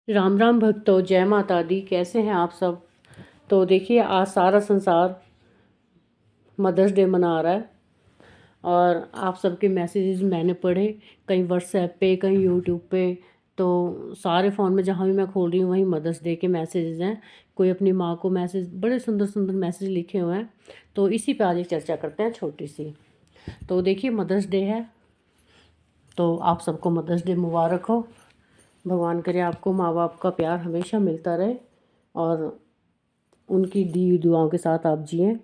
राम राम भक्तों, जय माता दी। कैसे हैं आप सब। तो देखिए, आज सारा संसार मदर्स डे मना रहा है और आप सबके मैसेजेस मैंने पढ़े, कहीं व्हाट्सएप पे, कहीं यूट्यूब पे। तो सारे फ़ोन में जहाँ भी मैं खोल रही हूँ वहीं मदर्स डे के मैसेजेस हैं। कोई अपनी माँ को मैसेज, बड़े सुंदर सुंदर मैसेज लिखे हुए हैं। तो इसी पे आज एक चर्चा करते हैं छोटी सी। तो देखिए, मदर्स डे है, तो आप सबको मदर्स डे मुबारक हो। भगवान करे आपको माँ बाप का प्यार हमेशा मिलता रहे और उनकी दी हुई दुआओं के साथ आप जिएं।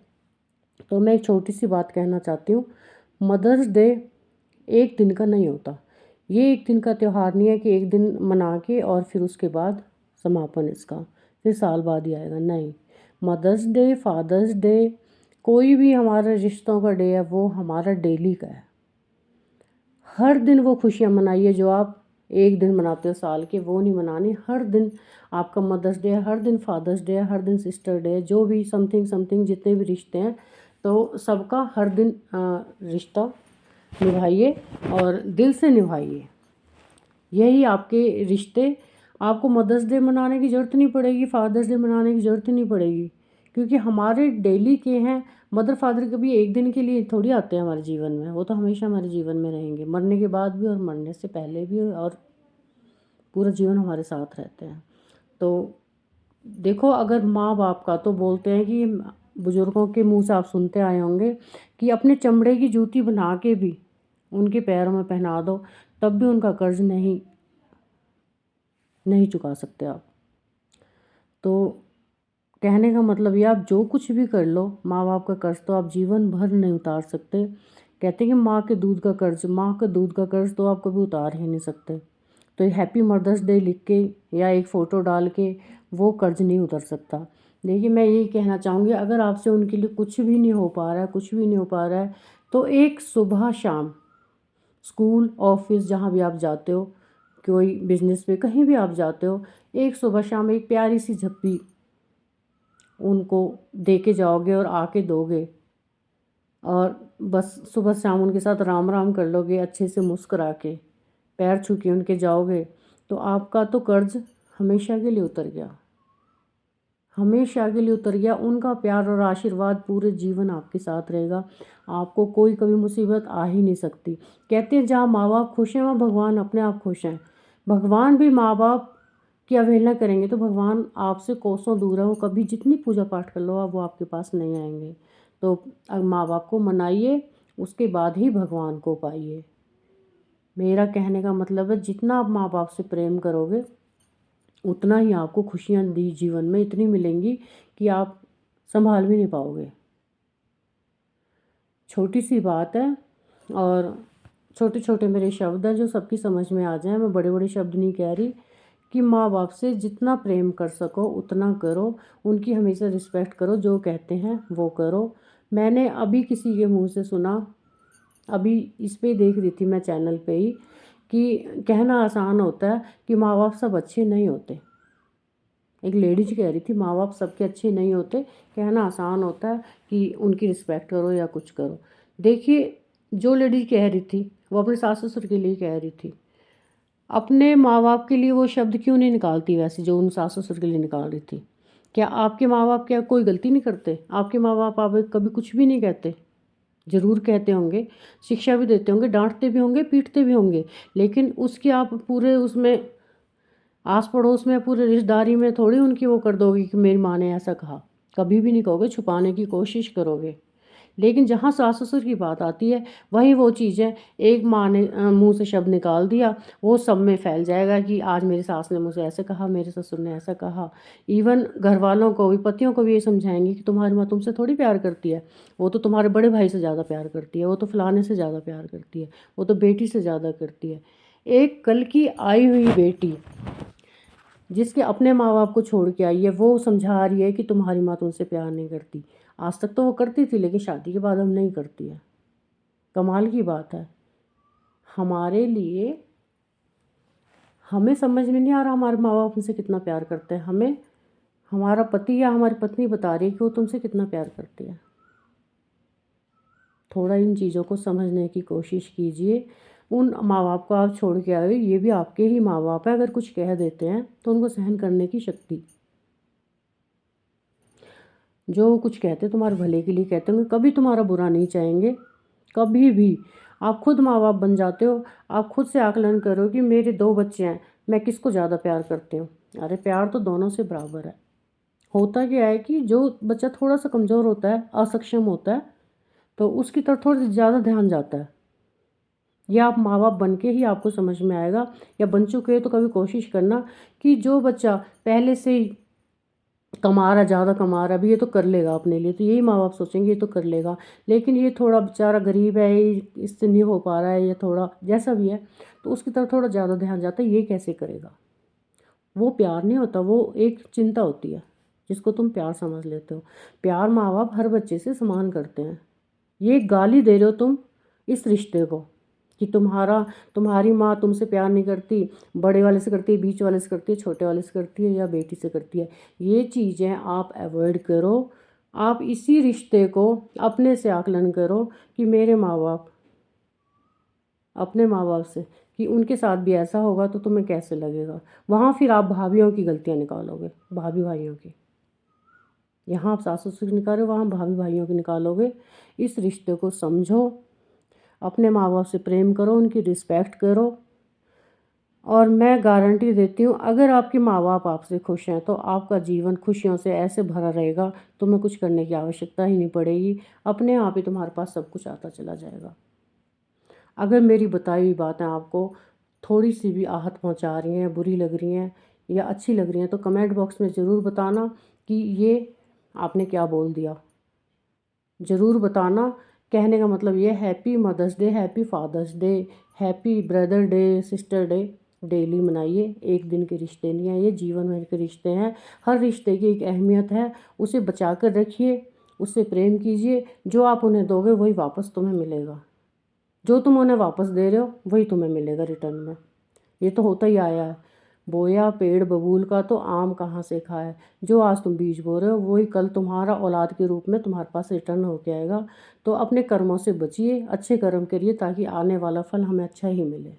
तो मैं एक छोटी सी बात कहना चाहती हूँ। मदर्स डे एक दिन का नहीं होता। ये एक दिन का त्यौहार नहीं है कि एक दिन मना के और फिर उसके बाद समापन इसका, फिर साल बाद ही आएगा। नहीं, मदर्स डे, फादर्स डे, कोई भी हमारे रिश्तों का डे है, वो हमारा डेली का है। हर दिन वो खुशियाँ मनाइए जो आप एक दिन मनाते हो साल के, वो नहीं मनानी। हर दिन आपका मदर्स डे है, हर दिन फादर्स डे है, हर दिन सिस्टर डे है, जो भी समथिंग समथिंग जितने भी रिश्ते हैं, तो सबका हर दिन रिश्ता निभाइए और दिल से निभाइए। यही आपके रिश्ते, आपको मदर्स डे मनाने की ज़रूरत नहीं पड़ेगी, फादर्स डे मनाने की ज़रूरत नहीं पड़ेगी, क्योंकि हमारे डेली के हैं। मदर फादर कभी एक दिन के लिए थोड़ी आते हैं हमारे जीवन में, वो तो हमेशा हमारे जीवन में रहेंगे, मरने के बाद भी और मरने से पहले भी, और पूरा जीवन हमारे साथ रहते हैं। तो देखो, अगर माँ बाप का, तो बोलते हैं कि बुज़ुर्गों के मुंह से आप सुनते आए होंगे कि अपने चमड़े की जूती बना के भी उनके पैरों में पहना दो, तब भी उनका कर्ज नहीं नहीं चुका सकते आप। तो कहने का मतलब ये, आप जो कुछ भी कर लो, माँ बाप का कर्ज तो आप जीवन भर नहीं उतार सकते। कहते हैं कि माँ के दूध का कर्ज, माँ का दूध का कर्ज तो आप कभी उतार ही नहीं सकते। तो हैप्पी मदर्स डे लिख के या एक फ़ोटो डाल के वो कर्ज नहीं उतर सकता। देखिए, मैं यही कहना चाहूँगी, अगर आपसे उनके लिए कुछ भी नहीं हो पा रहा है, कुछ भी नहीं हो पा रहा है, तो एक सुबह शाम स्कूल, ऑफिस, जहाँ भी आप जाते हो, कोई बिजनेस पे, कहीं भी आप जाते हो, एक सुबह शाम एक प्यारी सी झप्पी उनको दे के जाओगे और आके दोगे, और बस सुबह शाम उनके साथ राम राम कर लोगे, अच्छे से मुस्कुरा के पैर छू के उनके जाओगे, तो आपका तो कर्ज हमेशा के लिए उतर गया, हमेशा के लिए उतर गया। उनका प्यार और आशीर्वाद पूरे जीवन आपके साथ रहेगा। आपको कोई कभी मुसीबत आ ही नहीं सकती। कहते हैं जहाँ माँ बाप खुश हैं वहाँ भगवान अपने आप खुश हैं। भगवान भी माँ बाप की अवहेलना करेंगे तो भगवान आपसे कोसों दूर है, वो कभी जितनी पूजा पाठ कर लो आप, वो आपके पास नहीं आएंगे। तो अब माँ बाप को मनाइए, उसके बाद ही भगवान को पाइए। मेरा कहने का मतलब है, जितना आप माँ बाप से प्रेम करोगे उतना ही आपको खुशियाँ दी जीवन में इतनी मिलेंगी कि आप संभाल भी नहीं पाओगे। छोटी सी बात है और छोटे छोटे मेरे शब्द हैं जो सबकी समझ में आ जाएं। मैं बड़े बड़े शब्द नहीं कह रही। कि माँ बाप से जितना प्रेम कर सको उतना करो, उनकी हमेशा रिस्पेक्ट करो, जो कहते हैं वो करो। मैंने अभी किसी के मुंह से सुना, अभी इस पे देख रही थी मैं चैनल पे ही, कि कहना आसान होता है कि माँ बाप सब अच्छे नहीं होते। एक लेडीज कह रही थी माँ बाप सबके अच्छे नहीं होते, कहना आसान होता है कि उनकी रिस्पेक्ट करो या कुछ करो। देखिए, जो लेडीज कह रही थी वो अपने सास ससुर के लिए कह रही थी, अपने माँ बाप के लिए वो शब्द क्यों नहीं निकालती वैसे जो उन सास ससुर के लिए निकाल रही थी। क्या आपके माँ बाप क्या कोई गलती नहीं करते? आपके माँ बाप आप कभी कुछ भी नहीं कहते? ज़रूर कहते होंगे, शिक्षा भी देते होंगे, डांटते भी होंगे, पीटते भी होंगे, लेकिन उसकी आप पूरे उसमें आस पड़ोस में, पूरे रिश्तेदारी में थोड़ी उनकी वो कर दोगे कि मेरी माँ ने ऐसा कहा। कभी भी नहीं कहोगे, छुपाने की कोशिश करोगे। लेकिन जहाँ सास ससुर की बात आती है, वहीं वो चीज़ें, एक माँ ने मुंह से शब्द निकाल दिया, वो सब में फैल जाएगा कि आज मेरी सास ने मुझे ऐसे कहा, मेरे ससुर ने ऐसा कहा। इवन घर वालों को भी, पतियों को भी ये समझाएंगे कि तुम्हारी माँ तुमसे थोड़ी प्यार करती है, वो तो तुम्हारे बड़े भाई से ज़्यादा प्यार करती है, वो तो फलाने से ज़्यादा प्यार करती है, वो तो बेटी से ज़्यादा करती है। एक कल की आई हुई बेटी जिसके अपने माँ बाप को छोड़ के आई है, वो समझा रही है कि तुम्हारी माँ तुमसे प्यार नहीं करती। आज तक तो वो करती थी, लेकिन शादी के बाद अब नहीं करती है। कमाल की बात है। हमारे लिए, हमें समझ में नहीं आ रहा हमारे माँ बाप हमसे कितना प्यार करते हैं। हमें हमारा पति या हमारी पत्नी बता रही है कि वो तुमसे कितना प्यार करती है। थोड़ा इन चीज़ों को समझने की कोशिश कीजिए। उन माँ बाप को आप छोड़ के आए हो, ये भी आपके ही माँ बाप है। अगर कुछ कह देते हैं तो उनको सहन करने की शक्ति, जो कुछ कहते हैं तुम्हारे भले के लिए कहते होंगे, कभी तुम्हारा बुरा नहीं चाहेंगे, कभी भी। आप खुद माँ बाप बन जाते हो, आप खुद से आकलन करो कि मेरे 2 बच्चे हैं, मैं किसको ज़्यादा प्यार करती हूँ। अरे प्यार तो दोनों से बराबर है। होता क्या है कि जो बच्चा थोड़ा सा कमज़ोर होता है, असक्षम होता है, तो उसकी तरफ थोड़ा ज़्यादा ध्यान जाता है। या आप माँ बाप बन के ही आपको समझ में आएगा, या बन चुके हो तो कभी कोशिश करना कि जो बच्चा पहले से ही कमा रहा, ज़्यादा कमा रहा है, अभी ये तो कर लेगा अपने लिए, तो यही माँ बाप सोचेंगे ये तो कर लेगा। लेकिन ये थोड़ा बेचारा गरीब है, ये इससे नहीं हो पा रहा है, या थोड़ा जैसा भी है, तो उसकी तरफ थोड़ा ज़्यादा ध्यान जाता है, ये कैसे करेगा। वो प्यार नहीं होता, वो एक चिंता होती है जिसको तुम प्यार समझ लेते हो। प्यार माँ बाप हर बच्चे से समान करते हैं। ये गाली दे रहे हो तुम इस रिश्ते को कि तुम्हारी माँ तुमसे प्यार नहीं करती, बड़े वाले से करती है, बीच वाले से करती है, छोटे वाले से करती है, या बेटी से करती है। ये चीज़ें आप अवॉइड करो। आप इसी रिश्ते को अपने से आकलन करो कि मेरे माँ बाप, अपने माँ बाप से, कि उनके साथ भी ऐसा होगा तो तुम्हें कैसे लगेगा। वहाँ फिर आप भाभीयों की गलतियाँ निकालोगे, भाभी भाइयों की। यहाँ आप सास ससुर की निकालो, वहाँ भाभी भाइयों की निकालोगे। इस रिश्ते को समझो, अपने माँ बाप से प्रेम करो, उनकी रिस्पेक्ट करो। और मैं गारंटी देती हूँ, अगर आपके माँ बाप आपसे खुश हैं तो आपका जीवन खुशियों से ऐसे भरा रहेगा, तुम्हें कुछ करने की आवश्यकता ही नहीं पड़ेगी। अपने आप ही तुम्हारे पास सब कुछ आता चला जाएगा। अगर मेरी बताई हुई बातें आपको थोड़ी सी भी आहत पहुँचा रही हैं, बुरी लग रही हैं या अच्छी लग रही हैं, तो कमेंट बॉक्स में ज़रूर बताना कि ये आपने क्या बोल दिया। ज़रूर बताना। कहने का मतलब ये, happy mother's day, happy father's day, happy brother day, sister day daily मनाइए। एक दिन के रिश्ते नहीं हैं, ये जीवन भर के रिश्ते हैं। हर रिश्ते की एक अहमियत है, उसे बचा कर रखिए, उससे प्रेम कीजिए। जो आप उन्हें दोगे वही वापस तुम्हें मिलेगा, जो तुम उन्हें वापस दे रहे हो वही तुम्हें मिलेगा रिटर्न में। ये तो होता ही आया है। बोया पेड़ बबूल का तो आम कहाँ से खाए। जो आज तुम बीज बो रहे हो वही कल तुम्हारा औलाद के रूप में तुम्हारे पास रिटर्न होके आएगा। तो अपने कर्मों से बचिए, अच्छे कर्म करिए, ताकि आने वाला फल हमें अच्छा ही मिले।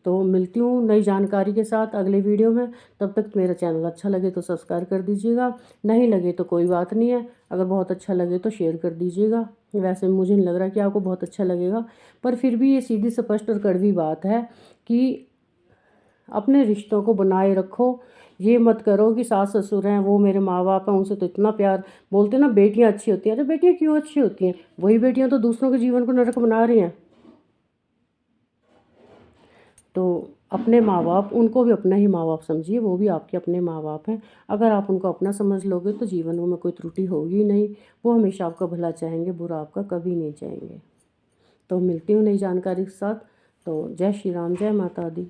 तो मिलती हूँ नई जानकारी के साथ अगले वीडियो में। तब तक मेरा चैनल अच्छा लगे तो सब्सक्राइब कर दीजिएगा, नहीं लगे तो कोई बात नहीं है। अगर बहुत अच्छा लगे तो शेयर कर दीजिएगा। वैसे मुझे नहीं लग रहा कि आपको बहुत अच्छा लगेगा, पर फिर भी ये सीधी स्पष्ट और कड़वी बात है कि अपने रिश्तों को बनाए रखो। ये मत करो कि सास ससुर हैं वो मेरे माँ बाप हैं, उनसे तो इतना प्यार। बोलते ना बेटियाँ अच्छी होती हैं, अरे बेटियाँ क्यों अच्छी होती हैं, वही बेटियाँ तो दूसरों के जीवन को नरक बना रही हैं। तो अपने माँ बाप, उनको भी अपना ही माँ बाप समझिए, वो भी आपके अपने माँ बाप हैं। अगर आप उनको अपना समझ लोगे तो जीवन में कोई त्रुटि होगी नहीं। वो हमेशा आपका भला चाहेंगे, बुरा आपका कभी नहीं चाहेंगे। तो मिलती हूँ नई जानकारी के साथ। तो जय श्री राम, जय माता दी।